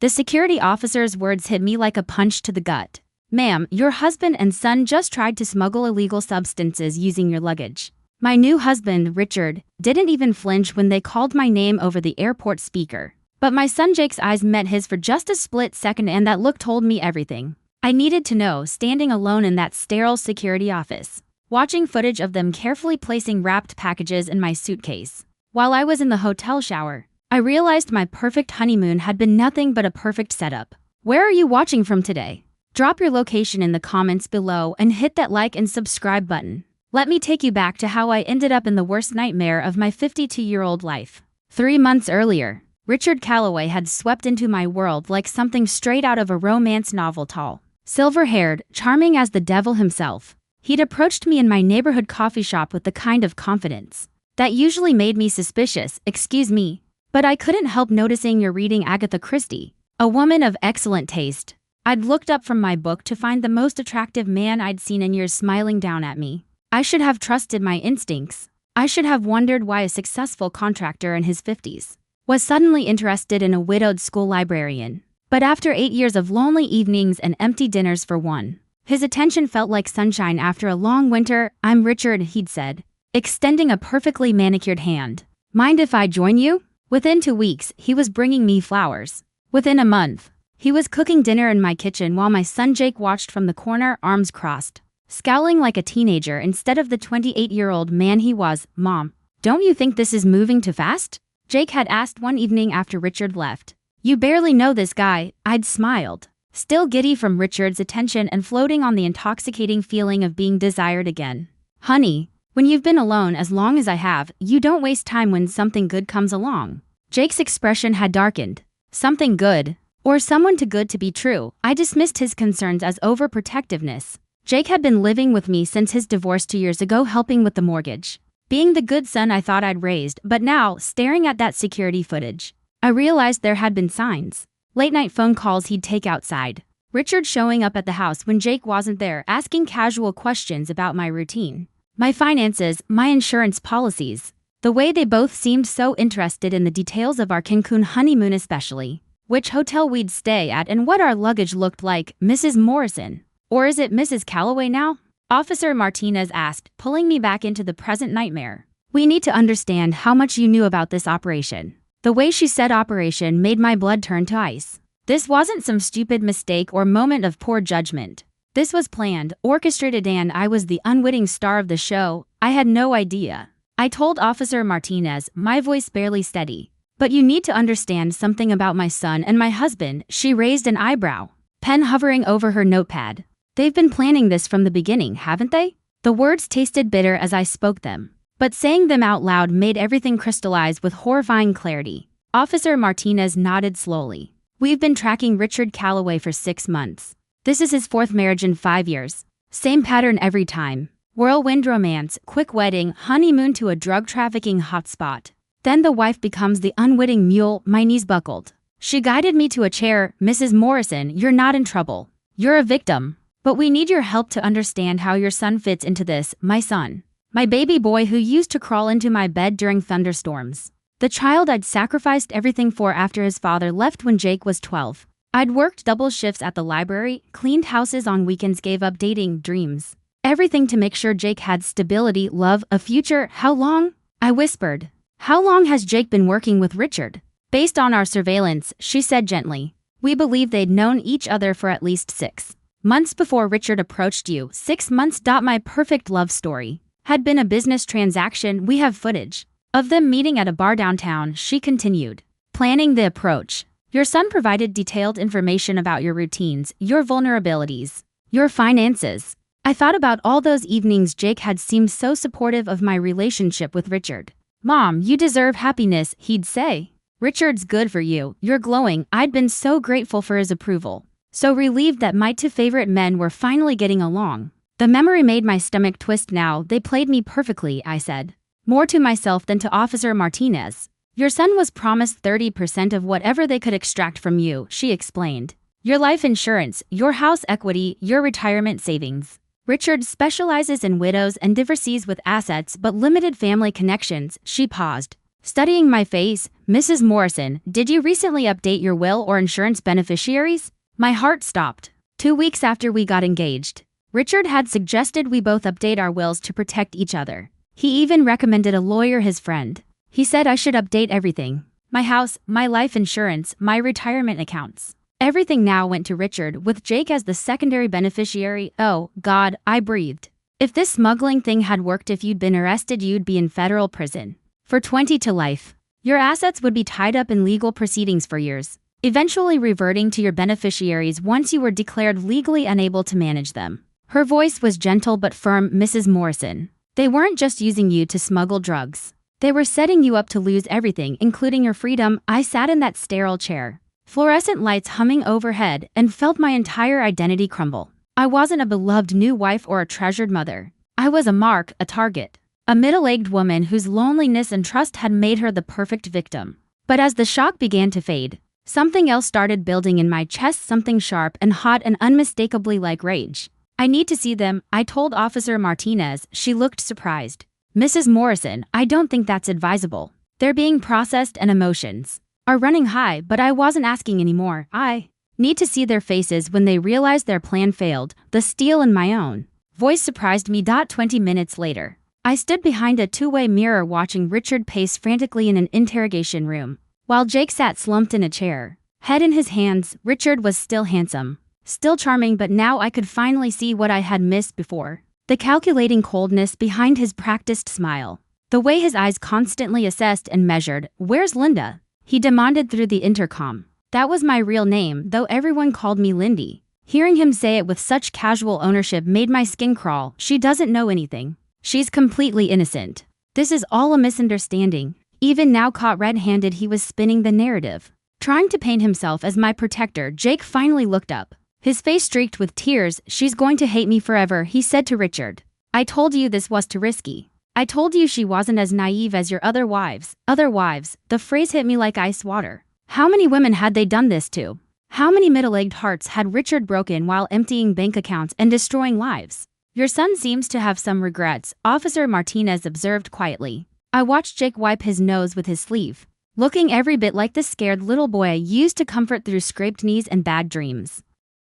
The security officer's words hit me like a punch to the gut. Ma'am, your husband and son just tried to smuggle illegal substances using your luggage. My new husband, Richard, didn't even flinch when they called my name over the airport speaker. But my son Jake's eyes met his for just a split second, and that look told me everything I needed to know, standing alone in that sterile security office, watching footage of them carefully placing wrapped packages in my suitcase. While I was in the hotel shower, I realized my perfect honeymoon had been nothing but a perfect setup. Where are you watching from today? Drop your location in the comments below and hit that like and subscribe button. Let me take you back to how I ended up in the worst nightmare of my 52-year-old life. 3 months earlier, Richard Calloway had swept into my world like something straight out of a romance novel. Tall, silver-haired, charming as the devil himself. He'd approached me in my neighborhood coffee shop with the kind of confidence that usually made me suspicious. Excuse me, but I couldn't help noticing you're reading Agatha Christie, a woman of excellent taste. I'd looked up from my book to find the most attractive man I'd seen in years smiling down at me. I should have trusted my instincts. I should have wondered why a successful contractor in his 50s was suddenly interested in a widowed school librarian. But after 8 years of lonely evenings and empty dinners for one, his attention felt like sunshine after a long winter. I'm Richard, he'd said, extending a perfectly manicured hand. Mind if I join you? Within 2 weeks, he was bringing me flowers. Within a month, he was cooking dinner in my kitchen while my son Jake watched from the corner, arms crossed, scowling like a teenager instead of the 28-year-old man he was. Mom, don't you think this is moving too fast? Jake had asked one evening after Richard left. You barely know this guy. I'd smiled, still giddy from Richard's attention and floating on the intoxicating feeling of being desired again. Honey, when you've been alone as long as I have, you don't waste time when something good comes along. Jake's expression had darkened. Something good? Or someone too good to be true? I dismissed his concerns as overprotectiveness. Jake had been living with me since his divorce 2 years ago, helping with the mortgage, being the good son I thought I'd raised. But now, staring at that security footage, I realized there had been signs. Late-night phone calls he'd take outside. Richard showing up at the house when Jake wasn't there, asking casual questions about my routine, my finances, my insurance policies. The way they both seemed so interested in the details of our Cancun honeymoon, especially which hotel we'd stay at and what our luggage looked like. Mrs. Morrison. Or is it Mrs. Calloway now? Officer Martinez asked, pulling me back into the present nightmare. We need to understand how much you knew about this operation. The way she said operation made my blood turn to ice. This wasn't some stupid mistake or moment of poor judgment. This was planned, orchestrated, and I was the unwitting star of the show. I had no idea. I told Officer Martinez, my voice barely steady. But you need to understand something about my son and my husband. She raised an eyebrow, pen hovering over her notepad. They've been planning this from the beginning, haven't they? The words tasted bitter as I spoke them, but saying them out loud made everything crystallize with horrifying clarity. Officer Martinez nodded slowly. We've been tracking Richard Calloway for 6 months. This is his 4th marriage in 5 years. Same pattern every time. Whirlwind romance, quick wedding, honeymoon to a drug trafficking hotspot. Then the wife becomes the unwitting mule. My knees buckled. She guided me to a chair. Mrs. Morrison, you're not in trouble. You're a victim. But we need your help to understand how your son fits into this. My son. My baby boy who used to crawl into my bed during thunderstorms. The child I'd sacrificed everything for after his father left when Jake was 12. I'd worked double shifts at the library, cleaned houses on weekends, gave up dating, dreams. Everything to make sure Jake had stability, love, a future. How long? I whispered. How long has Jake been working with Richard? Based on our surveillance, she said gently. We believe they'd known each other for at least 6 months before Richard approached you. 6 months. My perfect love story had been a business transaction. We have footage of them meeting at a bar downtown, she continued. Planning the approach. Your son provided detailed information about your routines, your vulnerabilities, your finances. I thought about all those evenings Jake had seemed so supportive of my relationship with Richard. Mom, you deserve happiness, he'd say. Richard's good for you, you're glowing. I'd been so grateful for his approval, so relieved that my 2 favorite men were finally getting along. The memory made my stomach twist. Now they played me perfectly, I said, more to myself than to Officer Martinez. Your son was promised 30% of whatever they could extract from you, she explained. Your life insurance, your house equity, your retirement savings. Richard specializes in widows and divorcees with assets but limited family connections. She paused, Studying my face, Mrs. Morrison, did you recently update your will or insurance beneficiaries? My heart stopped. 2 weeks after we got engaged, Richard had suggested we both update our wills to protect each other. He even recommended a lawyer, his friend. He said I should update everything. My house, my life insurance, my retirement accounts. Everything now went to Richard, with Jake as the secondary beneficiary. Oh, God, I breathed. If this smuggling thing had worked, if you'd been arrested, you'd be in federal prison. For 20 to life. Your assets would be tied up in legal proceedings for years, eventually reverting to your beneficiaries once you were declared legally unable to manage them. Her voice was gentle but firm. Mrs. Morrison, they weren't just using you to smuggle drugs. They were setting you up to lose everything, including your freedom. I sat in that sterile chair, fluorescent lights humming overhead, and felt my entire identity crumble. I wasn't a beloved new wife or a treasured mother. I was a mark, a target. A middle-aged woman whose loneliness and trust had made her the perfect victim. But as the shock began to fade, something else started building in my chest, something sharp and hot and unmistakably like rage. I need to see them, I told Officer Martinez. She looked surprised. Mrs. Morrison, I don't think that's advisable. They're being processed and emotions are running high, but I wasn't asking anymore. I need to see their faces when they realize their plan failed. The steel in my own voice surprised me. 20 minutes later, I stood behind a two-way mirror watching Richard pace frantically in an interrogation room, while Jake sat slumped in a chair, head in his hands. Richard was still handsome, still charming, but now I could finally see what I had missed before. The calculating coldness behind his practiced smile. The way his eyes constantly assessed and measured. Where's Linda? He demanded through the intercom. That was my real name, though everyone called me Lindy. Hearing him say it with such casual ownership made my skin crawl. She doesn't know anything. She's completely innocent. This is all a misunderstanding. Even now, caught red-handed, he was spinning the narrative, trying to paint himself as my protector. Jake finally looked up, his face streaked with tears. She's going to hate me forever, he said to Richard. I told you this was too risky. I told you she wasn't as naive as your other wives. Other wives, the phrase hit me like ice water. How many women had they done this to? How many middle-aged hearts had Richard broken while emptying bank accounts and destroying lives? Your son seems to have some regrets, Officer Martinez observed quietly. I watched Jake wipe his nose with his sleeve, looking every bit like the scared little boy I used to comfort through scraped knees and bad dreams.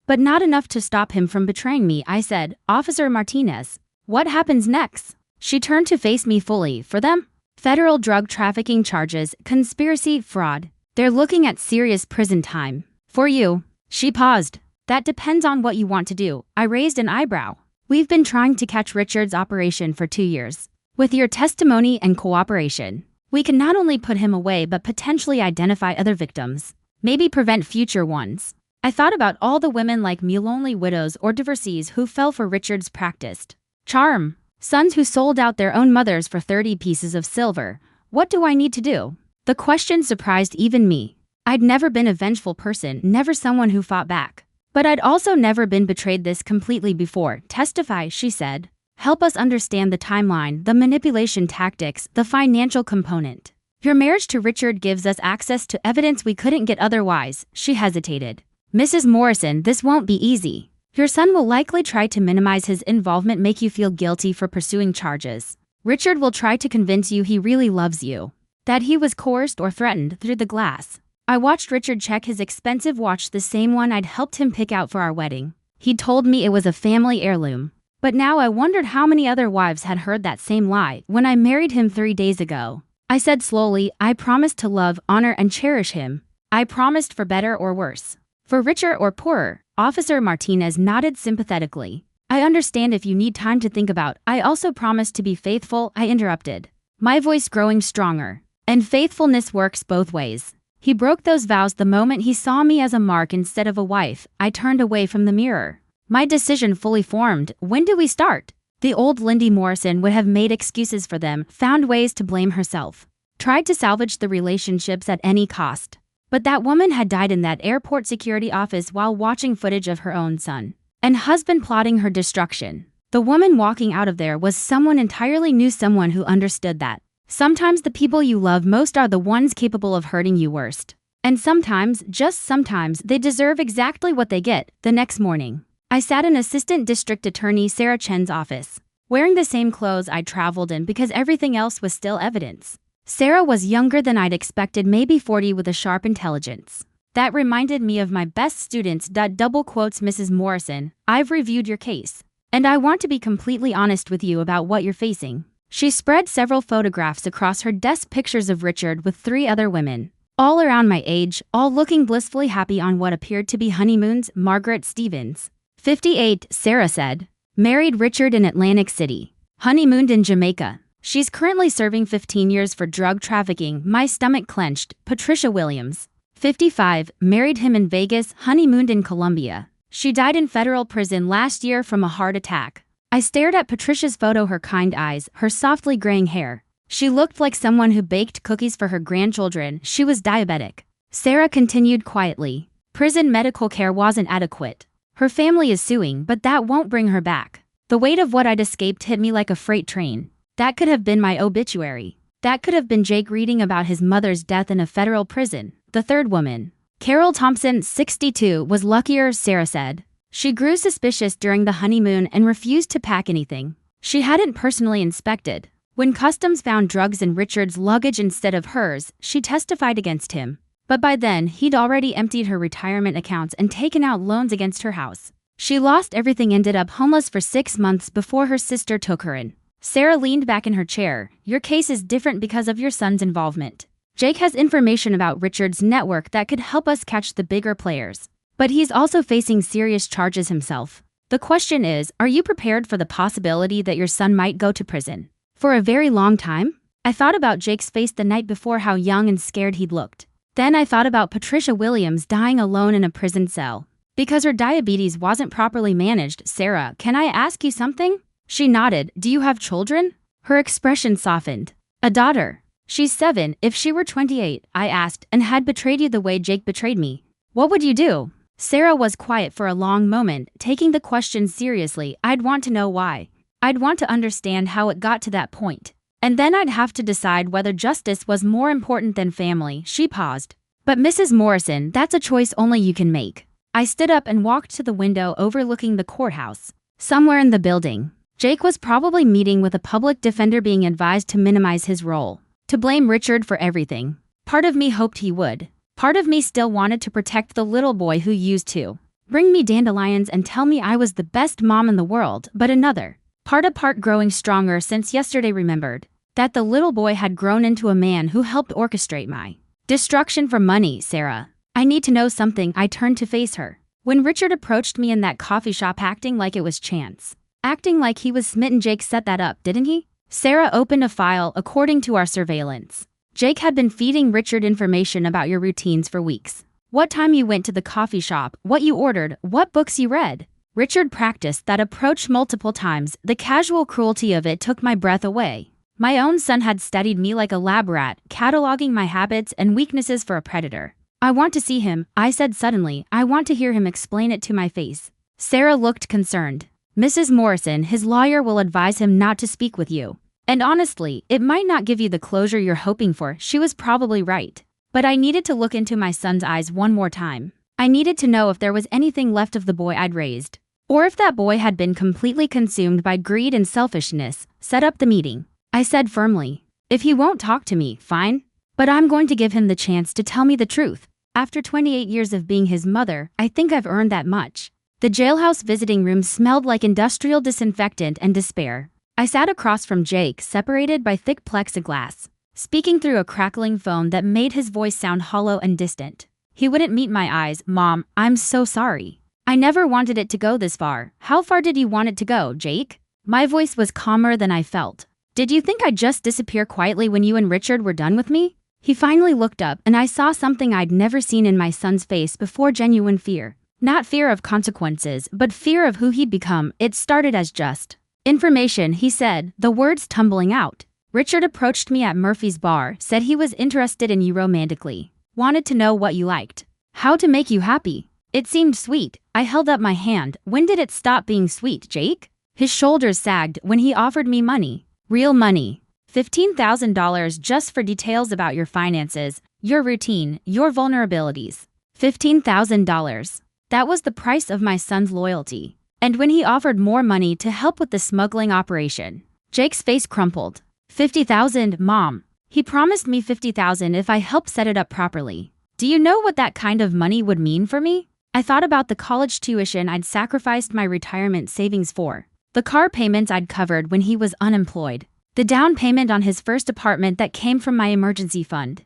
But not enough to stop him from betraying me, I said. Officer Martinez, what happens next? She turned to face me fully. For them? Federal drug trafficking charges, conspiracy, fraud. They're looking at serious prison time. For you. She paused. That depends on what you want to do. I raised an eyebrow. We've been trying to catch Richard's operation for 2 years. With your testimony and cooperation, we can not only put him away but potentially identify other victims, maybe prevent future ones. I thought about all the women like me, lonely widows or divorcees who fell for Richard's practiced charm, sons who sold out their own mothers for 30 pieces of silver. What do I need to do? The question surprised even me. I'd never been a vengeful person, never someone who fought back. But I'd also never been betrayed this completely before. Testify, she said. Help us understand the timeline, the manipulation tactics, the financial component. Your marriage to Richard gives us access to evidence we couldn't get otherwise. She hesitated. Mrs. Morrison, this won't be easy. Your son will likely try to minimize his involvement, make you feel guilty for pursuing charges. Richard will try to convince you he really loves you, that he was coerced or threatened. Through the glass, I watched Richard check his expensive watch, the same one I'd helped him pick out for our wedding. He'd told me it was a family heirloom. But now I wondered how many other wives had heard that same lie. When I married him 3 days ago, I said slowly, I promised to love, honor, and cherish him. I promised for better or worse, for richer or poorer. Officer Martinez nodded sympathetically. I understand if you need time to think about. I also promised to be faithful, I interrupted, my voice growing stronger. And faithfulness works both ways. He broke those vows the moment he saw me as a mark instead of a wife. I turned away from the mirror, my decision fully formed. When do we start? The old Lindy Morrison would have made excuses for them, found ways to blame herself, tried to salvage the relationships at any cost. But that woman had died in that airport security office while watching footage of her own son and husband plotting her destruction. The woman walking out of there was someone entirely new, someone who understood that sometimes the people you love most are the ones capable of hurting you worst. And sometimes, just sometimes, they deserve exactly what they get. The next morning, I sat in Assistant District Attorney Sarah Chen's office, wearing the same clothes I'd traveled in because everything else was still evidence. Sarah was younger than I'd expected, maybe 40, with a sharp intelligence. That reminded me of my best students. Double quotes, Mrs. Morrison, I've reviewed your case, and I want to be completely honest with you about what you're facing. She spread several photographs across her desk, pictures of Richard with 3 other women, all around my age, all looking blissfully happy on what appeared to be honeymoons. Margaret Stevens, 58, Sarah said, married Richard in Atlantic City, honeymooned in Jamaica. She's currently serving 15 years for drug trafficking. My stomach clenched. Patricia Williams, 55, married him in Vegas, honeymooned in Colombia. She died in federal prison last year from a heart attack. I stared at Patricia's photo, her kind eyes, her softly graying hair. She looked like someone who baked cookies for her grandchildren. She was diabetic. Sarah continued quietly. Prison medical care wasn't adequate. Her family is suing, but that won't bring her back. The weight of what I'd escaped hit me like a freight train. That could have been my obituary. That could have been Jake reading about his mother's death in a federal prison. The third woman, Carol Thompson, 62, was luckier, Sarah said. She grew suspicious during the honeymoon and refused to pack anything she hadn't personally inspected. When customs found drugs in Richard's luggage instead of hers, she testified against him. But by then, he'd already emptied her retirement accounts and taken out loans against her house. She lost everything, ended up homeless for 6 months before her sister took her in. Sarah leaned back in her chair. Your case is different because of your son's involvement. Jake has information about Richard's network that could help us catch the bigger players. But he's also facing serious charges himself. The question is, are you prepared for the possibility that your son might go to prison for a very long time? I thought about Jake's face the night before, how young and scared he'd looked. Then I thought about Patricia Williams dying alone in a prison cell because her diabetes wasn't properly managed. Sarah, can I ask you something? She nodded. Do you have children? Her expression softened. A daughter. She's 7. If she were 28, I asked, and had betrayed you the way Jake betrayed me, what would you do? Sarah was quiet for a long moment, taking the question seriously. I'd want to know why. I'd want to understand how it got to that point. And then I'd have to decide whether justice was more important than family. She paused. But Mrs. Morrison, that's a choice only you can make. I stood up and walked to the window overlooking the courthouse. Somewhere in the building, Jake was probably meeting with a public defender, being advised to minimize his role, to blame Richard for everything. Part of me hoped he would. Part of me still wanted to protect the little boy who used to bring me dandelions and tell me I was the best mom in the world. But another part growing stronger since yesterday remembered that the little boy had grown into a man who helped orchestrate my destruction for money. Sarah, I need to know something. I turned to face her. When Richard approached me in that coffee shop, acting like it was chance, acting like he was smitten, Jake set that up, didn't he? Sarah opened a file. According to our surveillance, Jake had been feeding Richard information about your routines for weeks. What time you went to the coffee shop, what you ordered, what books you read. Richard practiced that approach multiple times. The casual cruelty of it took my breath away. My own son had studied me like a lab rat, cataloging my habits and weaknesses for a predator. I want to see him, I said suddenly. I want to hear him explain it to my face. Sarah looked concerned. Mrs. Morrison, his lawyer will advise him not to speak with you. And honestly, it might not give you the closure you're hoping for. She was probably right. But I needed to look into my son's eyes one more time. I needed to know if there was anything left of the boy I'd raised, or if that boy had been completely consumed by greed and selfishness. Set up the meeting, I said firmly. If he won't talk to me, fine. But I'm going to give him the chance to tell me the truth. After 28 years of being his mother, I think I've earned that much. The jailhouse visiting room smelled like industrial disinfectant and despair. I sat across from Jake, separated by thick plexiglass, speaking through a crackling phone that made his voice sound hollow and distant. He wouldn't meet my eyes. Mom, I'm so sorry. I never wanted it to go this far. How far did you want it to go, Jake? My voice was calmer than I felt. Did you think I'd just disappear quietly when you and Richard were done with me? He finally looked up, and I saw something I'd never seen in my son's face before: genuine fear. Not fear of consequences, but fear of who he'd become. It started as just information, he said, the words tumbling out. Richard approached me at Murphy's bar, said he was interested in you romantically. Wanted to know what you liked. How to make you happy. It seemed sweet. I held up my hand. When did it stop being sweet, Jake? His shoulders sagged when he offered me money. Real money. $15,000 just for details about your finances, your routine, your vulnerabilities. $15,000. That was the price of my son's loyalty. And when he offered more money to help with the smuggling operation, Jake's face crumpled. $50,000, Mom. He promised me $50,000 if I helped set it up properly. Do you know what that kind of money would mean for me? I thought about the college tuition I'd sacrificed my retirement savings for, the car payments I'd covered when he was unemployed, the down payment on his first apartment that came from my emergency fund.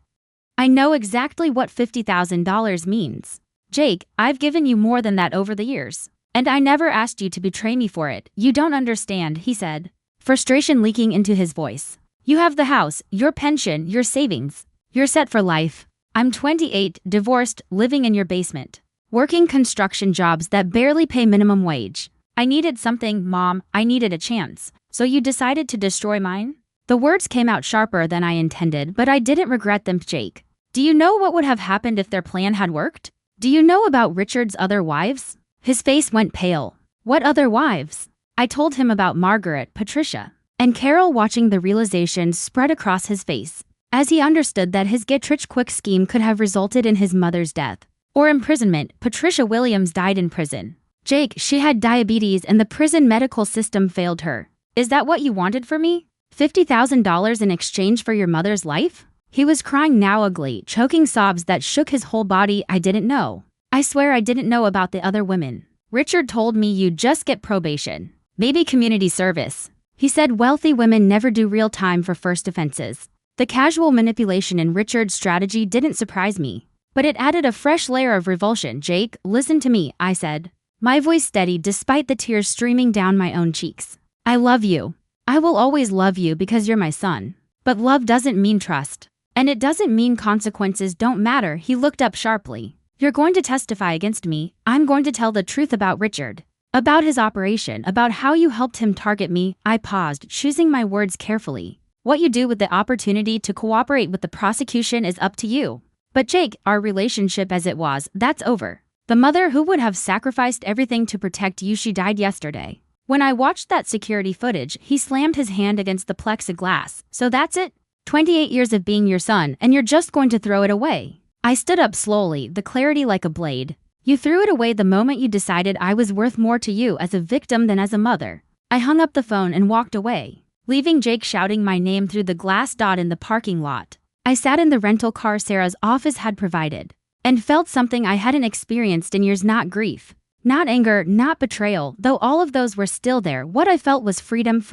I know exactly what $50,000 means. Jake, I've given you more than that over the years. And I never asked you to betray me for it. You don't understand, he said, frustration leaking into his voice. You have the house, your pension, your savings. You're set for life. I'm 28, divorced, living in your basement, working construction jobs that barely pay minimum wage. I needed something, Mom. I needed a chance. So you decided to destroy mine? The words came out sharper than I intended, but I didn't regret them, Jake. Do you know what would have happened if their plan had worked? Do you know about Richard's other wives? His face went pale. What other wives? I told him about Margaret, Patricia, and Carol, watching the realization spread across his face, as he understood that his get-rich-quick scheme could have resulted in his mother's death or imprisonment. Patricia Williams died in prison. Jake, she had diabetes and the prison medical system failed her. Is that what you wanted for me? $50,000 in exchange for your mother's life? He was crying now, ugly, choking sobs that shook his whole body. I didn't know. I swear I didn't know about the other women. Richard told me you'd just get probation, maybe community service. He said wealthy women never do real time for first offenses. The casual manipulation in Richard's strategy didn't surprise me, but it added a fresh layer of revulsion. Jake, listen to me, I said, my voice steady despite the tears streaming down my own cheeks. I love you. I will always love you because you're my son. But love doesn't mean trust. And it doesn't mean consequences don't matter. He looked up sharply. You're going to testify against me. I'm going to tell the truth about Richard, about his operation, about how you helped him target me. I paused, choosing my words carefully. What you do with the opportunity to cooperate with the prosecution is up to you. But Jake, our relationship as it was, that's over. The mother who would have sacrificed everything to protect you, she died yesterday. When I watched that security footage, he slammed his hand against the plexiglass. So that's it? 28 years of being your son, and you're just going to throw it away? I stood up slowly, the clarity like a blade. You threw it away the moment you decided I was worth more to you as a victim than as a mother. I hung up the phone and walked away, leaving Jake shouting my name through the glass dot in the parking lot. I sat in the rental car Sarah's office had provided, and felt something I hadn't experienced in years. Not grief, not anger, not betrayal, though all of those were still there. What I felt was freedom,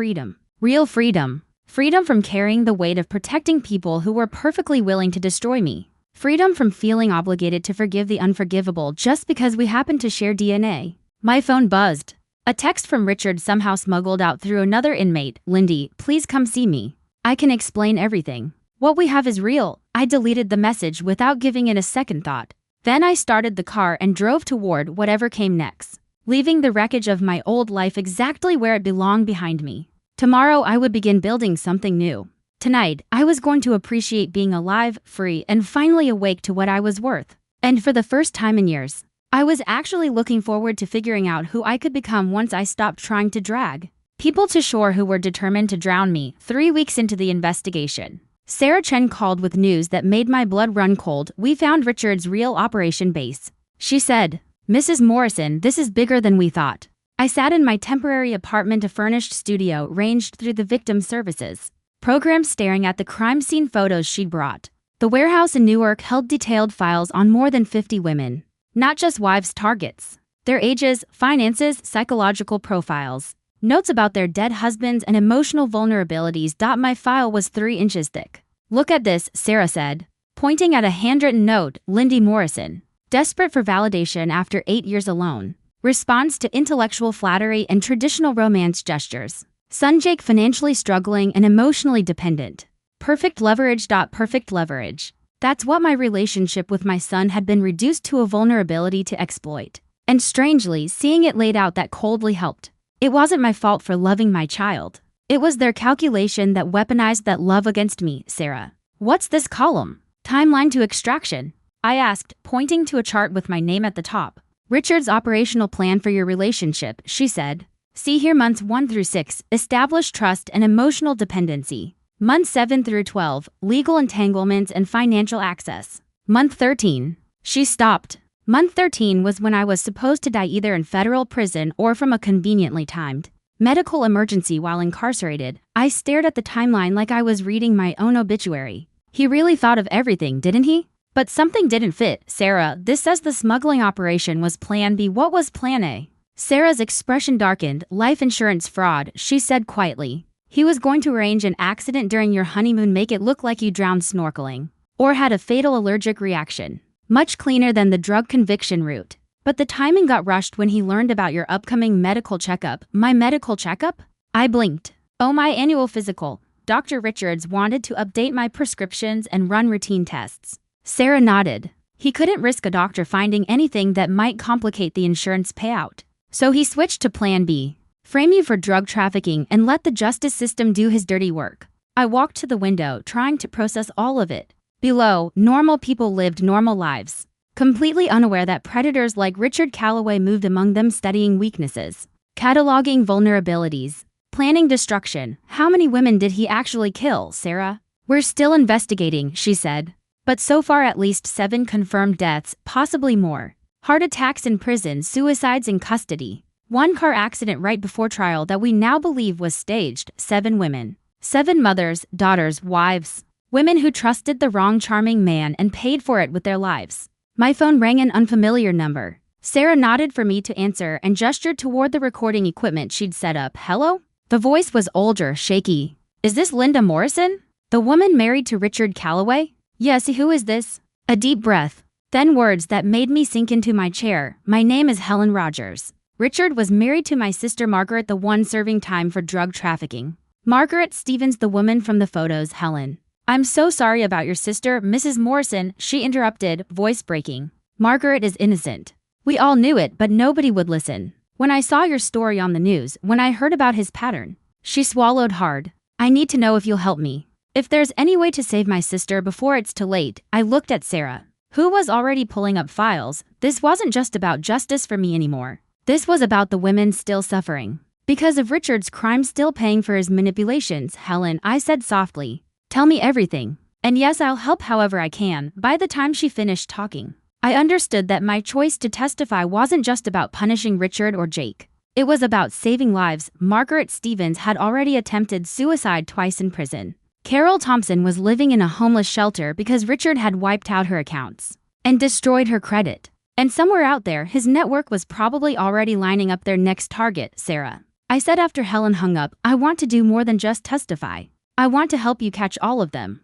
real freedom. Freedom from carrying the weight of protecting people who were perfectly willing to destroy me. Freedom from feeling obligated to forgive the unforgivable just because we happened to share DNA. My phone buzzed. A text from Richard somehow smuggled out through another inmate. Lindy, please come see me. I can explain everything. What we have is real. I deleted the message without giving it a second thought. Then I started the car and drove toward whatever came next, leaving the wreckage of my old life exactly where it belonged behind me. Tomorrow I would begin building something new. Tonight, I was going to appreciate being alive, free, and finally awake to what I was worth. And for the first time in years, I was actually looking forward to figuring out who I could become once I stopped trying to drag people to shore who were determined to drown me. 3 weeks into the investigation, Sarah Chen called with news that made my blood run cold. We found Richard's real operation base. She said, Mrs. Morrison, this is bigger than we thought. I sat in my temporary apartment, a furnished studio ranged through the victim services program, staring at the crime scene photos she'd brought. The warehouse in Newark held detailed files on more than 50 women, not just wives' targets. Their ages, finances, psychological profiles, notes about their dead husbands, and emotional vulnerabilities. My file was 3 inches thick. Look at this, Sarah said, pointing at a handwritten note. Lindy Morrison, desperate for validation after 8 years alone, responds to intellectual flattery and traditional romance gestures. Son Jake, financially struggling and emotionally dependent. Perfect leverage. Perfect leverage. That's what my relationship with my son had been reduced to, a vulnerability to exploit. And strangely, seeing it laid out that coldly helped. It wasn't my fault for loving my child. It was their calculation that weaponized that love against me. Sarah, what's this column? Timeline to extraction? I asked, pointing to a chart with my name at the top. Richard's operational plan for your relationship, she said. See here, months 1 through 6, establish trust and emotional dependency. Months 7 through 12, legal entanglements and financial access. Month 13. She stopped. Month 13 was when I was supposed to die, either in federal prison or from a conveniently timed medical emergency while incarcerated. I stared at the timeline like I was reading my own obituary. He really thought of everything, didn't he? But something didn't fit. Sarah, this says the smuggling operation was Plan B. What was Plan A? Sarah's expression darkened. Life insurance fraud, she said quietly. He was going to arrange an accident during your honeymoon, make it look like you drowned snorkeling. Or had a fatal allergic reaction. Much cleaner than the drug conviction route. But the timing got rushed when he learned about your upcoming medical checkup. My medical checkup? I blinked. Oh, my annual physical. Dr. Richards wanted to update my prescriptions and run routine tests. Sarah nodded. He couldn't risk a doctor finding anything that might complicate the insurance payout. So he switched to Plan B. Frame you for drug trafficking and let the justice system do his dirty work. I walked to the window, trying to process all of it. Below, normal people lived normal lives, completely unaware that predators like Richard Calloway moved among them, studying weaknesses, cataloging vulnerabilities, planning destruction. How many women did he actually kill, Sarah? We're still investigating, she said. But so far at least 7 confirmed deaths, possibly more. Heart attacks in prison, suicides in custody. 1 car accident right before trial that we now believe was staged. 7 women. 7 mothers, daughters, wives. Women who trusted the wrong charming man and paid for it with their lives. My phone rang, an unfamiliar number. Sarah nodded for me to answer and gestured toward the recording equipment she'd set up. Hello? The voice was older, shaky. Is this Linda Morrison? The woman married to Richard Calloway? Yes, who is this? A deep breath. Then words that made me sink into my chair. My name is Helen Rogers. Richard was married to my sister Margaret, the one serving time for drug trafficking. Margaret Stevens, the woman from the photos. Helen. I'm so sorry about your sister, Mrs. Morrison, she interrupted, voice breaking. Margaret is innocent. We all knew it, but nobody would listen. When I saw your story on the news, when I heard about his pattern. She swallowed hard. I need to know if you'll help me. If there's any way to save my sister before it's too late. I looked at Sarah, who was already pulling up files. This wasn't just about justice for me anymore. This was about the women still suffering. Because of Richard's crime, still paying for his manipulations. Helen, I said softly. Tell me everything. And yes, I'll help however I can. By the time she finished talking, I understood that my choice to testify wasn't just about punishing Richard or Jake. It was about saving lives. Margaret Stevens had already attempted suicide twice in prison. Carol Thompson was living in a homeless shelter because Richard had wiped out her accounts and destroyed her credit. And somewhere out there, his network was probably already lining up their next target. Sarah, I said after Helen hung up, I want to do more than just testify. I want to help you catch all of them.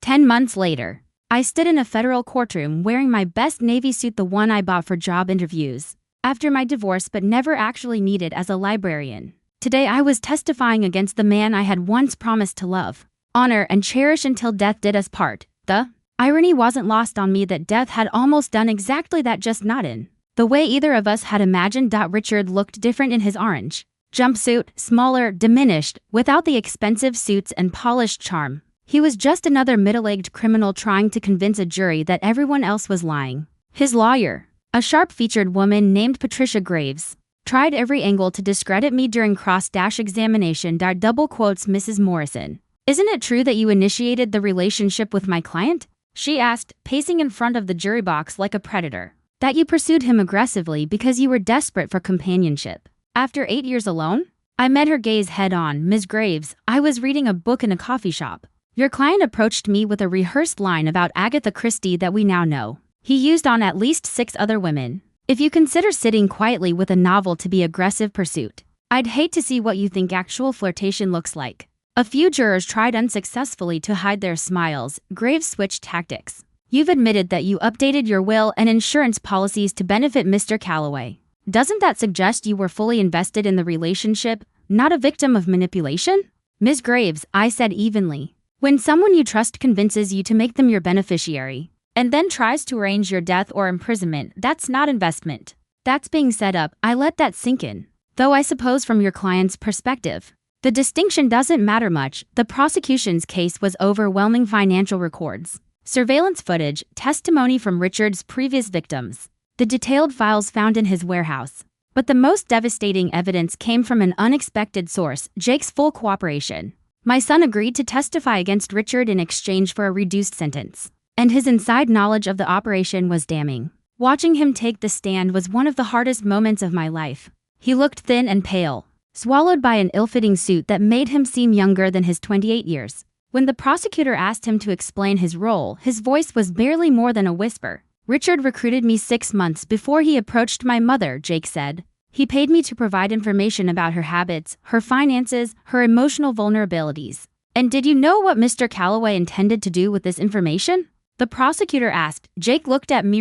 10 months later, I stood in a federal courtroom wearing my best Navy suit, the one I bought for job interviews after my divorce but never actually needed as a librarian. Today I was testifying against the man I had once promised to love, honor, and cherish until death did us part. The irony wasn't lost on me that death had almost done exactly that, just not in the way either of us had imagined. Richard looked different in his orange jumpsuit, smaller, diminished, without the expensive suits and polished charm. He was just another middle-aged criminal trying to convince a jury that everyone else was lying. His lawyer, a sharp-featured woman named Patricia Graves, tried every angle to discredit me during cross-examination. Double quotes, Mrs. Morrison. Isn't it true that you initiated the relationship with my client? She asked, pacing in front of the jury box like a predator. That you pursued him aggressively because you were desperate for companionship. After 8 years alone? I met her gaze head-on. Ms. Graves, I was reading a book in a coffee shop. Your client approached me with a rehearsed line about Agatha Christie that we now know he used on at least 6 other women. If you consider sitting quietly with a novel to be aggressive pursuit, I'd hate to see what you think actual flirtation looks like. A few jurors tried unsuccessfully to hide their smiles. Graves switched tactics. You've admitted that you updated your will and insurance policies to benefit Mr. Calloway. Doesn't that suggest you were fully invested in the relationship, not a victim of manipulation? Ms. Graves, I said evenly. When someone you trust convinces you to make them your beneficiary, and then tries to arrange your death or imprisonment, that's not investment. That's being set up. I let that sink in. Though I suppose from your client's perspective, the distinction doesn't matter much. The prosecution's case was overwhelming: financial records, surveillance footage, testimony from Richard's previous victims, the detailed files found in his warehouse. But the most devastating evidence came from an unexpected source: Jake's full cooperation. My son agreed to testify against Richard in exchange for a reduced sentence, and his inside knowledge of the operation was damning. Watching him take the stand was one of the hardest moments of my life. He looked thin and pale, swallowed by an ill-fitting suit that made him seem younger than his 28 years. When the prosecutor asked him to explain his role, his voice was barely more than a whisper. Richard recruited me 6 months before he approached my mother, Jake said. He paid me to provide information about her habits, her finances, her emotional vulnerabilities. And did you know what Mr. Calloway intended to do with this information? The prosecutor asked. Jake looked at me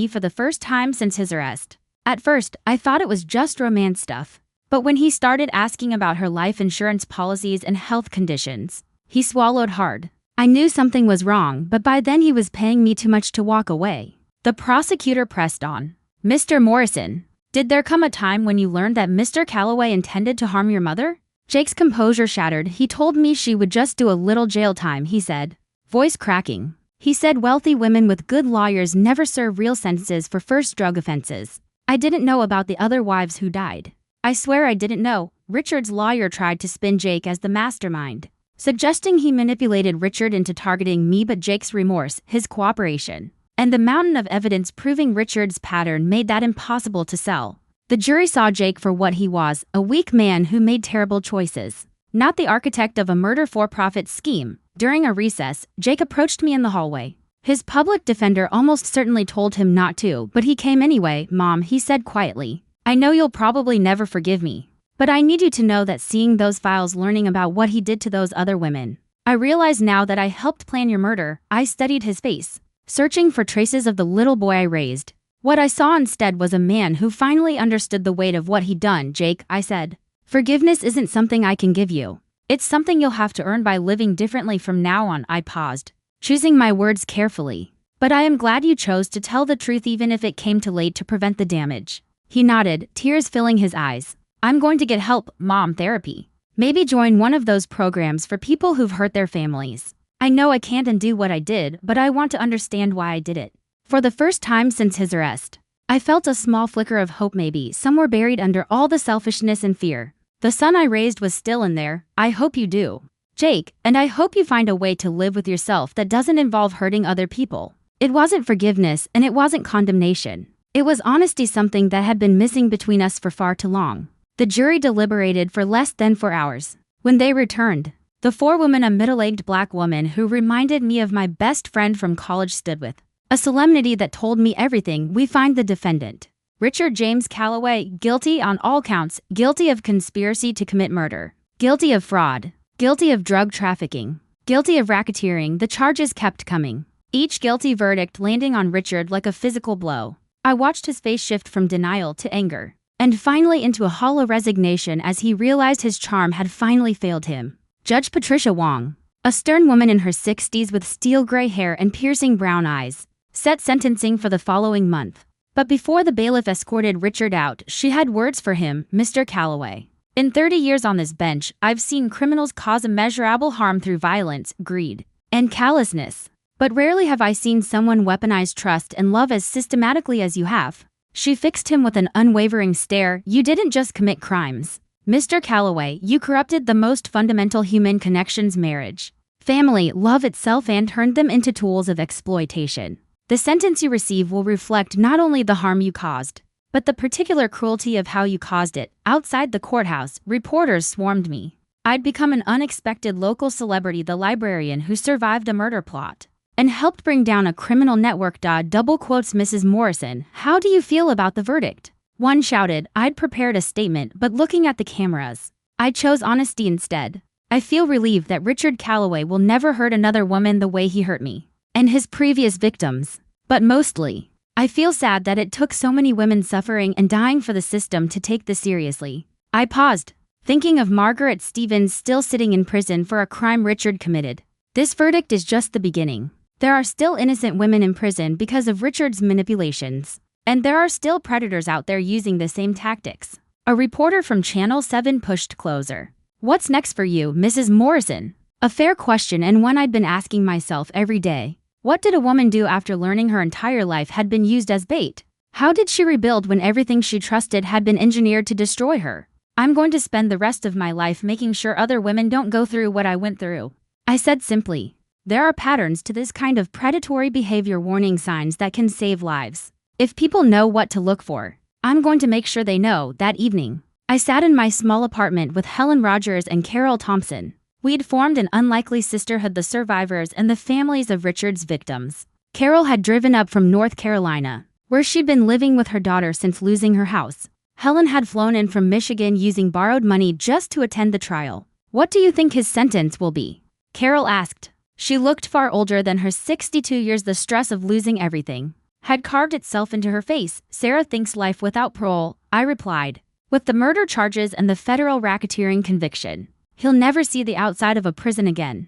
for the first time since his arrest. At first, I thought it was just romance stuff. But when he started asking about her life insurance policies and health conditions, he swallowed hard. I knew something was wrong, but by then he was paying me too much to walk away. The prosecutor pressed on. Mr. Morrison, did there come a time when you learned that Mr. Calloway intended to harm your mother? Jake's composure shattered. He told me she would just do a little jail time, he said, voice cracking. He said wealthy women with good lawyers never serve real sentences for first drug offenses. I didn't know about the other wives who died. I swear I didn't know. Richard's lawyer tried to spin Jake as the mastermind, suggesting he manipulated Richard into targeting me, but Jake's remorse, his cooperation, and the mountain of evidence proving Richard's pattern made that impossible to sell. The jury saw Jake for what he was, a weak man who made terrible choices, not the architect of a murder for-profit scheme. During a recess, Jake approached me in the hallway. His public defender almost certainly told him not to, but he came anyway. Mom, he said quietly, I know you'll probably never forgive me, but I need you to know that seeing those files, learning about what he did to those other women, I realize now that I helped plan your murder. I studied his face, searching for traces of the little boy I raised. What I saw instead was a man who finally understood the weight of what he'd done. Jake, I said, forgiveness isn't something I can give you. It's something you'll have to earn by living differently from now on. I paused, choosing my words carefully. But I am glad you chose to tell the truth even if it came too late to prevent the damage. He nodded, tears filling his eyes. I'm going to get help, Mom, therapy. Maybe join one of those programs for people who've hurt their families. I know I can't undo what I did, but I want to understand why I did it. For the first time since his arrest, I felt a small flicker of hope, maybe somewhere buried under all the selfishness and fear. The son I raised was still in there. I hope you do, Jake, and I hope you find a way to live with yourself that doesn't involve hurting other people. It wasn't forgiveness and it wasn't condemnation. It was honesty, something that had been missing between us for far too long. The jury deliberated for less than 4 hours. When they returned, the forewoman, a middle-aged black woman who reminded me of my best friend from college, stood with a solemnity that told me everything. We find the defendant, Richard James Calloway, guilty on all counts, guilty of conspiracy to commit murder, guilty of fraud, guilty of drug trafficking, guilty of racketeering. The charges kept coming, each guilty verdict landing on Richard like a physical blow. I watched his face shift from denial to anger, and finally into a hollow resignation as he realized his charm had finally failed him. Judge Patricia Wong, a stern woman in her 60s with steel gray hair and piercing brown eyes, set sentencing for the following month. But before the bailiff escorted Richard out, she had words for him. Mr. Calloway, in 30 years on this bench, I've seen criminals cause immeasurable harm through violence, greed, and callousness. But rarely have I seen someone weaponize trust and love as systematically as you have. She fixed him with an unwavering stare. You didn't just commit crimes, Mr. Calloway, you corrupted the most fundamental human connections: marriage, family, love itself, and turned them into tools of exploitation. The sentence you receive will reflect not only the harm you caused, but the particular cruelty of how you caused it. Outside the courthouse, reporters swarmed me. I'd become an unexpected local celebrity, the librarian who survived a murder plot and helped bring down a criminal network. Double quotes. Mrs. Morrison, how do you feel about the verdict? One shouted. I'd prepared a statement, but looking at the cameras, I chose honesty instead. I feel relieved that Richard Calloway will never hurt another woman the way he hurt me and his previous victims. But mostly, I feel sad that it took so many women suffering and dying for the system to take this seriously. I paused, thinking of Margaret Stevens still sitting in prison for a crime Richard committed. This verdict is just the beginning. There are still innocent women in prison because of Richard's manipulations. And there are still predators out there using the same tactics. A reporter from Channel 7 pushed closer. What's next for you, Mrs. Morrison? A fair question, and one I'd been asking myself every day. What did a woman do after learning her entire life had been used as bait? How did she rebuild when everything she trusted had been engineered to destroy her? I'm going to spend the rest of my life making sure other women don't go through what I went through, I said simply. There are patterns to this kind of predatory behavior, warning signs that can save lives. If people know what to look for, I'm going to make sure they know. That evening, I sat in my small apartment with Helen Rogers and Carol Thompson. We'd formed an unlikely sisterhood, the survivors and the families of Richard's victims. Carol had driven up from North Carolina, where she'd been living with her daughter since losing her house. Helen had flown in from Michigan using borrowed money just to attend the trial. "What do you think his sentence will be?" Carol asked. She looked far older than her 62 years. The stress of losing everything had carved itself into her face. "Sarah thinks life without parole," I replied. "With the murder charges and the federal racketeering conviction, he'll never see the outside of a prison again."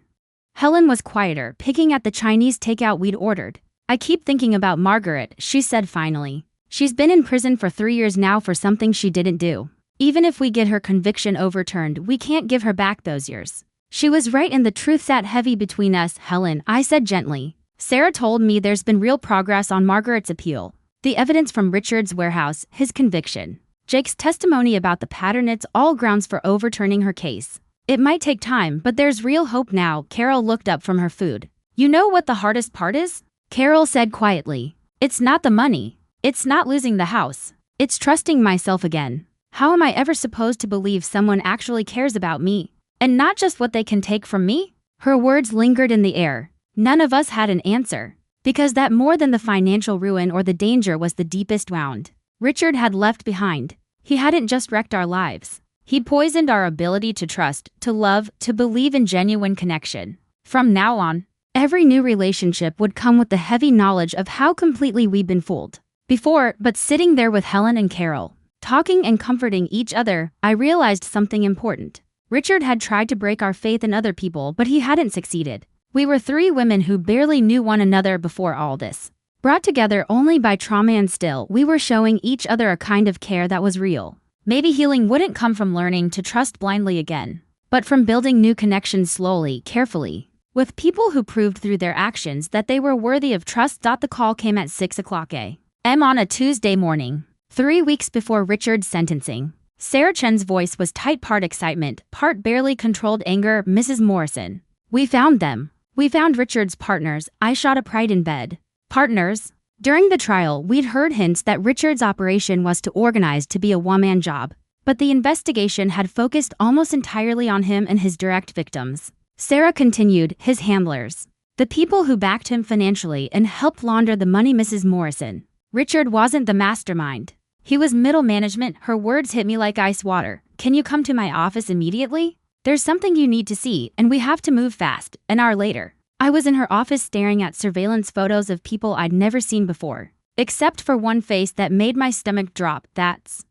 Helen was quieter, picking at the Chinese takeout we'd ordered. "I keep thinking about Margaret," she said finally. "She's been in prison for 3 years now for something she didn't do. Even if we get her conviction overturned, we can't give her back those years." "She was right and the truth sat heavy between us, Helen," I said gently. "Sarah told me there's been real progress on Margaret's appeal. The evidence from Richard's warehouse, his conviction, Jake's testimony about the pattern, it's all grounds for overturning her case. It might take time, but there's real hope now." Carol looked up from her food. "You know what the hardest part is?" Carol said quietly. "It's not the money. It's not losing the house. It's trusting myself again. How am I ever supposed to believe someone actually cares about me? And not just what they can take from me?" Her words lingered in the air. None of us had an answer, because that more than the financial ruin or the danger was the deepest wound Richard had left behind. He hadn't just wrecked our lives. He'd poisoned our ability to trust, to love, to believe in genuine connection. From now on, every new relationship would come with the heavy knowledge of how completely we'd been fooled. But sitting there with Helen and Carol, talking and comforting each other, I realized something important. Richard had tried to break our faith in other people, but he hadn't succeeded. We were 3 women who barely knew one another before all this. Brought together only by trauma, and still, we were showing each other a kind of care that was real. Maybe healing wouldn't come from learning to trust blindly again, but from building new connections slowly, carefully, with people who proved through their actions that they were worthy of trust. The call came at 6:00 a.m. on a Tuesday morning, 3 weeks before Richard's sentencing. Sarah Chen's voice was tight, part excitement, part barely controlled anger. "Mrs. Morrison, we found them. We found Richard's partners." I shot a pride in bed. Partners? During the trial, we'd heard hints that Richard's operation was to organize to be a one-man job, but the investigation had focused almost entirely on him and his direct victims. Sarah continued, "His handlers. The people who backed him financially and helped launder the money." "Mrs. Morrison, Richard wasn't the mastermind. He was middle management." Her words hit me like ice water. "Can you come to my office immediately? There's something you need to see, and we have to move fast." An hour later, I was in her office staring at surveillance photos of people I'd never seen before, except for one face that made my stomach drop. That's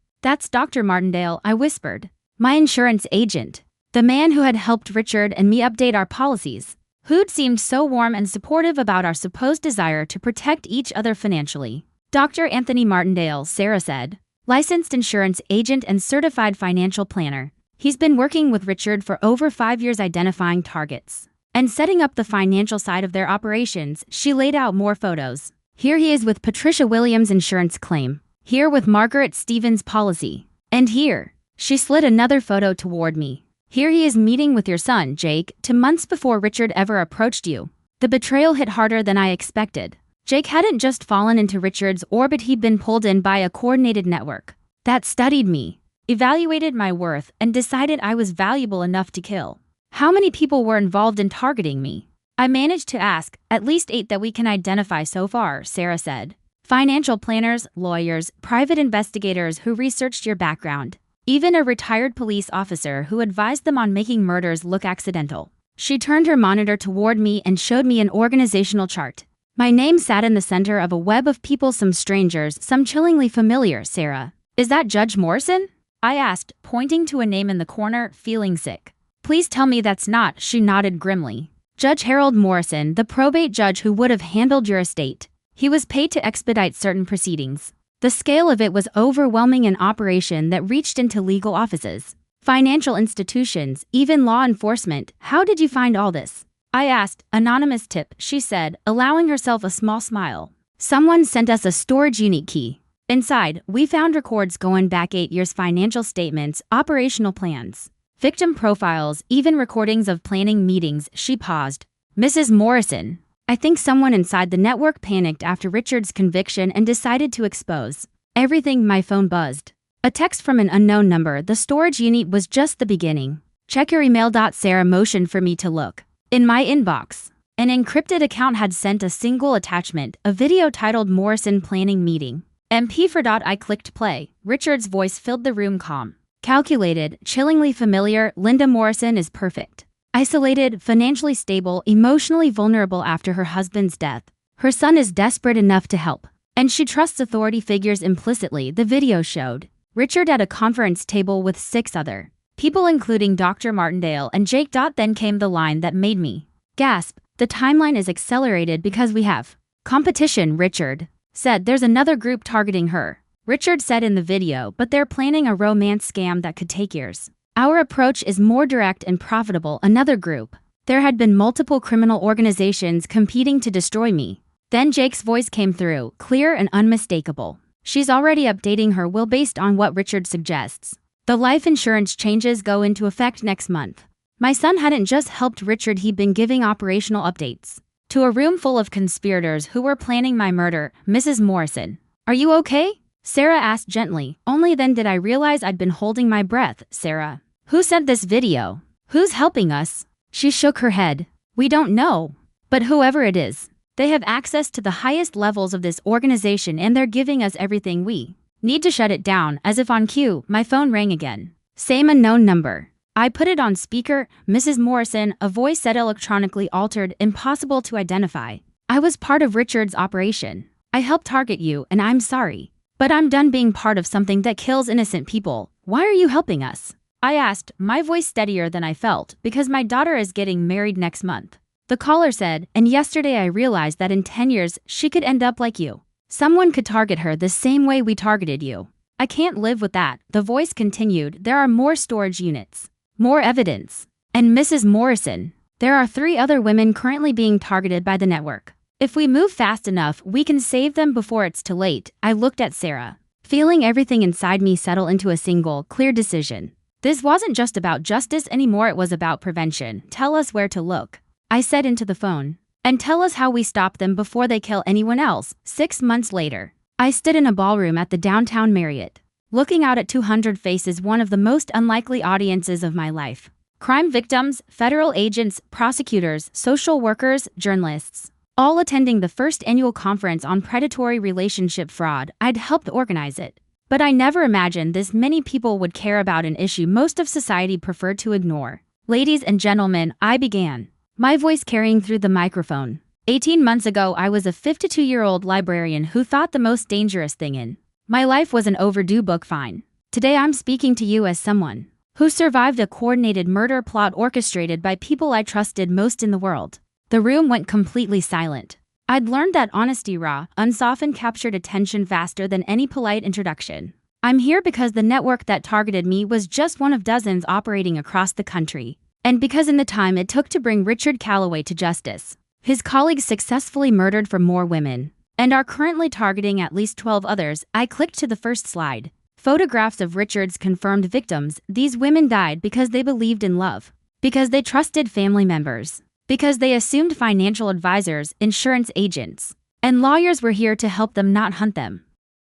Dr. Martindale," I whispered. "My insurance agent. The man who had helped Richard and me update our policies. Who'd seemed so warm and supportive about our supposed desire to protect each other financially." "Dr. Anthony Martindale," Sarah said. "Licensed insurance agent and certified financial planner. He's been working with Richard for over 5 years, identifying targets and setting up the financial side of their operations." She laid out more photos. "Here he is with Patricia Williams' insurance claim. Here with Margaret Stevens' policy. And here," she slid another photo toward me, "here he is meeting with your son, Jake, 2 months before Richard ever approached you." The betrayal hit harder than I expected. Jake hadn't just fallen into Richard's orbit, he'd been pulled in by a coordinated network that studied me, evaluated my worth, and decided I was valuable enough to kill. "How many people were involved in targeting me?" I managed to ask. "At least 8 that we can identify so far," Sarah said. "Financial planners, lawyers, private investigators who researched your background, even a retired police officer who advised them on making murders look accidental." She turned her monitor toward me and showed me an organizational chart. My name sat in the center of a web of people, some strangers, some chillingly familiar. "Sarah, is that Judge Morrison?" I asked, pointing to a name in the corner, feeling sick. "Please tell me that's not." She nodded grimly. "Judge Harold Morrison, the probate judge who would have handled your estate. He was paid to expedite certain proceedings. The scale of it was overwhelming, an operation that reached into legal offices, financial institutions, even law enforcement. How did you find all this?" I asked. "Anonymous tip," she said, allowing herself a small smile. "Someone sent us a storage unit key. Inside, we found records going back 8 years, financial statements, operational plans, victim profiles, even recordings of planning meetings." She paused. "Mrs. Morrison, I think someone inside the network panicked after Richard's conviction and decided to expose everything." My phone buzzed. A text from an unknown number. The storage unit was just the beginning. Check your email. Sarah motioned for me to look. In my inbox, an encrypted account had sent a single attachment, a video titled Morrison Planning Meeting. MP for. I clicked play. Richard's voice filled the room, calm, calculated, chillingly familiar. Linda Morrison is perfect. Isolated, financially stable, emotionally vulnerable after her husband's death. Her son is desperate enough to help, and she trusts authority figures implicitly, the video showed. Richard at a conference table with 6 other people including Dr. Martindale and Jake. Then came the line that made me gasp. The timeline is accelerated because we have competition, Richard said. There's another group targeting her, Richard said in the video, but they're planning a romance scam that could take years. Our approach is more direct and profitable, another group. There had been multiple criminal organizations competing to destroy me. Then Jake's voice came through, clear and unmistakable. She's already updating her will based on what Richard suggests. The life insurance changes go into effect next month. My son hadn't just helped Richard, he'd been giving operational updates to a room full of conspirators who were planning my murder. Mrs. Morrison, are you okay? Sarah asked gently. Only then did I realize I'd been holding my breath. Sarah, who sent this video? Who's helping us? She shook her head. We don't know. But whoever it is, they have access to the highest levels of this organization and they're giving us everything we need to shut it down. As if on cue, my phone rang again. Same unknown number. I put it on speaker. Mrs. Morrison, a voice said, electronically altered, impossible to identify. I was part of Richard's operation. I helped target you, and I'm sorry. But I'm done being part of something that kills innocent people. Why are you helping us? I asked, my voice steadier than I felt, because my daughter is getting married next month. The caller said, and yesterday I realized that in 10 years, she could end up like you. Someone could target her the same way we targeted you. I can't live with that. The voice continued, there are more storage units. More evidence. And Mrs. Morrison, there are 3 other women currently being targeted by the network. If we move fast enough, we can save them before it's too late. I looked at Sarah, feeling everything inside me settle into a single, clear decision. This wasn't just about justice anymore, it was about prevention. Tell us where to look, I said into the phone. And tell us how we stop them before they kill anyone else. 6 months later, I stood in a ballroom at the downtown Marriott, looking out at 200 faces, one of the most unlikely audiences of my life. Crime victims, federal agents, prosecutors, social workers, journalists, all attending the first annual conference on predatory relationship fraud. I'd helped organize it. But I never imagined this many people would care about an issue most of society preferred to ignore. Ladies and gentlemen, I began, my voice carrying through the microphone. 18 months ago, I was a 52-year-old librarian who thought the most dangerous thing in my life was an overdue book fine. Today I'm speaking to you as someone who survived a coordinated murder plot orchestrated by people I trusted most in the world. The room went completely silent. I'd learned that honesty, raw, unsoftened, captured attention faster than any polite introduction. I'm here because the network that targeted me was just one of dozens operating across the country. And because in the time it took to bring Richard Calloway to justice, his colleagues successfully murdered for more women, and are currently targeting at least 12 others. I clicked to the first slide. Photographs of Richard's confirmed victims. These women died because they believed in love, because they trusted family members, because they assumed financial advisors, insurance agents, and lawyers were here to help them, not hunt them.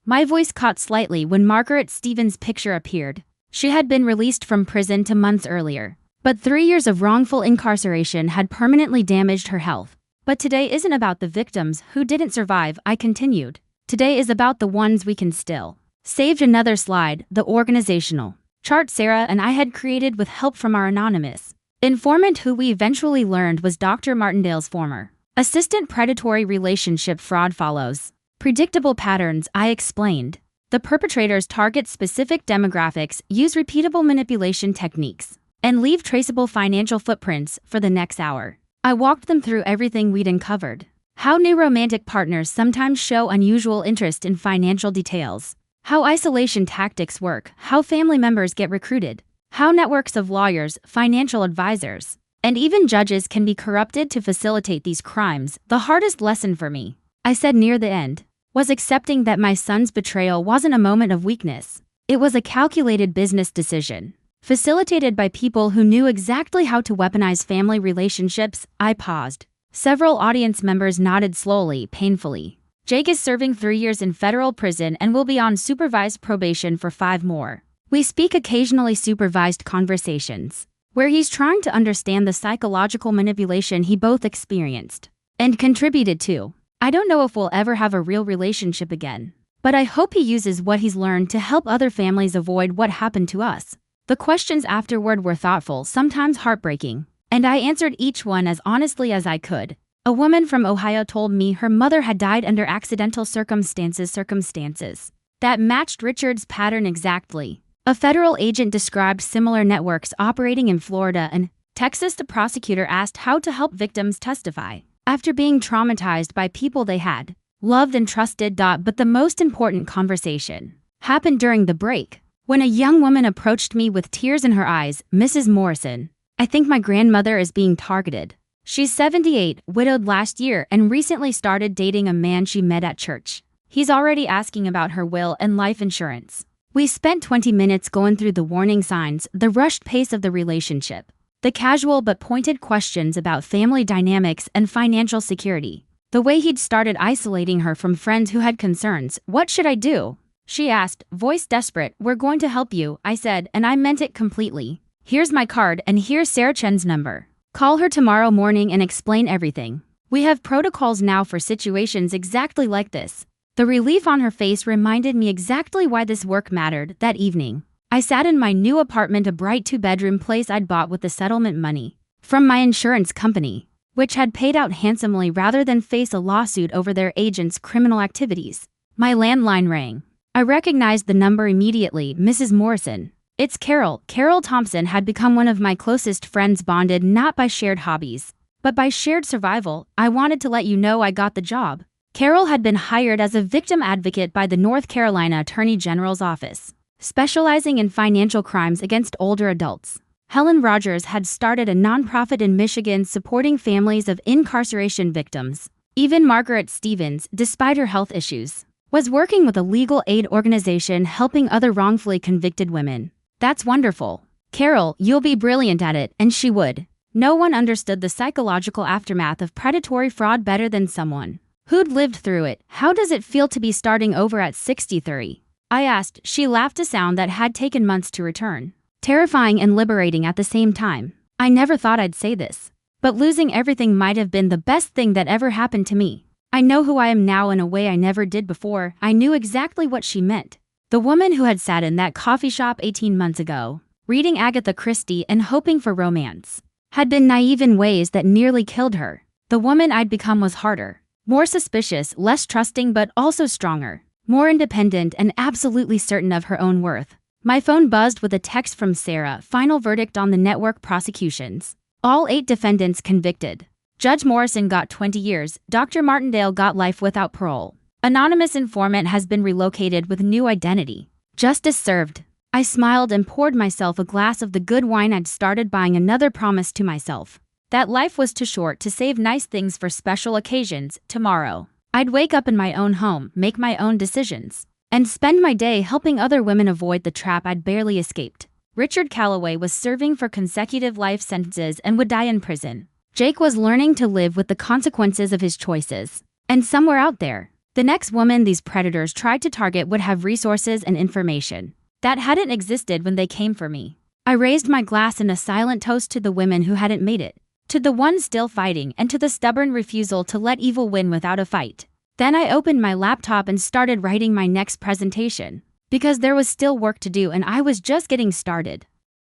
My voice caught slightly when Margaret Stevens' picture appeared. She had been released from prison 2 months earlier, but 3 years of wrongful incarceration had permanently damaged her health. But today isn't about the victims who didn't survive, I continued. Today is about the ones we can still save. Another slide, the organizational chart Sarah and I had created with help from our anonymous informant, who we eventually learned was Dr. Martindale's former assistant. Predatory relationship fraud follows predictable patterns, I explained. The perpetrators target specific demographics, use repeatable manipulation techniques, and leave traceable financial footprints. For the next hour, I walked them through everything we'd uncovered. How new romantic partners sometimes show unusual interest in financial details. How isolation tactics work. How family members get recruited. How networks of lawyers, financial advisors, and even judges can be corrupted to facilitate these crimes. The hardest lesson for me, I said near the end, was accepting that my son's betrayal wasn't a moment of weakness. It was a calculated business decision, facilitated by people who knew exactly how to weaponize family relationships. I paused. Several audience members nodded slowly, painfully. Jake is serving 3 years in federal prison and will be on supervised probation for 5 more. We speak occasionally supervised conversations. where he's trying to understand the psychological manipulation he both experienced and contributed to. I don't know if we'll ever have a real relationship again, but I hope he uses what he's learned to help other families avoid what happened to us. The questions afterward were thoughtful, sometimes heartbreaking, and I answered each one as honestly as I could. A woman from Ohio told me her mother had died under accidental circumstances that matched Richard's pattern exactly. A federal agent described similar networks operating in Florida and Texas. The prosecutor asked how to help victims testify after being traumatized by people they had loved and trusted. But the most important conversation happened during the break, when a young woman approached me with tears in her eyes. "Mrs. Morrison, I think my grandmother is being targeted. She's 78, widowed last year, and recently started dating a man she met at church. He's already asking about her will and life insurance." We spent 20 minutes going through the warning signs, the rushed pace of the relationship, the casual but pointed questions about family dynamics and financial security, the way he'd started isolating her from friends who had concerns. "What should I do?" she asked, voice desperate. "We're going to help you," I said, and I meant it completely. "Here's my card, and here's Sarah Chen's number. Call her tomorrow morning and explain everything. We have protocols now for situations exactly like this." The relief on her face reminded me exactly why this work mattered. That evening, I sat in my new apartment, a bright 2-bedroom place I'd bought with the settlement money from my insurance company, which had paid out handsomely rather than face a lawsuit over their agent's criminal activities. My landline rang. I recognized the number immediately. "Mrs. Morrison, it's Carol." Carol Thompson had become one of my closest friends, bonded not by shared hobbies, but by shared survival. "I wanted to let you know I got the job." Carol had been hired as a victim advocate by the North Carolina Attorney General's office, specializing in financial crimes against older adults. Helen Rogers had started a nonprofit in Michigan supporting families of incarceration victims. Even Margaret Stevens, despite her health issues, was working with a legal aid organization helping other wrongfully convicted women. "That's wonderful. Carol, you'll be brilliant at it," and she would. No one understood the psychological aftermath of predatory fraud better than someone who'd lived through it. "How does it feel to be starting over at 63? I asked. She laughed, a sound that had taken months to return. "Terrifying and liberating at the same time. I never thought I'd say this, but losing everything might have been the best thing that ever happened to me. I know who I am now in a way I never did before." I knew exactly what she meant. The woman who had sat in that coffee shop 18 months ago, reading Agatha Christie and hoping for romance, had been naive in ways that nearly killed her. The woman I'd become was harder, more suspicious, less trusting, but also stronger, more independent, and absolutely certain of her own worth. My phone buzzed with a text from Sarah. "Final verdict on the network prosecutions. All 8 defendants convicted. Judge Morrison got 20 years. Dr. Martindale got life without parole. Anonymous informant has been relocated with new identity. Justice served." I smiled and poured myself a glass of the good wine I'd started buying, another promise to myself that life was too short to save nice things for special occasions. Tomorrow, I'd wake up in my own home, make my own decisions, and spend my day helping other women avoid the trap I'd barely escaped. Richard Calloway was serving for consecutive life sentences and would die in prison. Jake was learning to live with the consequences of his choices. And somewhere out there, the next woman these predators tried to target would have resources and information that hadn't existed when they came for me. I raised my glass in a silent toast to the women who hadn't made it, to the ones still fighting, and to the stubborn refusal to let evil win without a fight. Then I opened my laptop and started writing my next presentation, because there was still work to do and I was just getting started.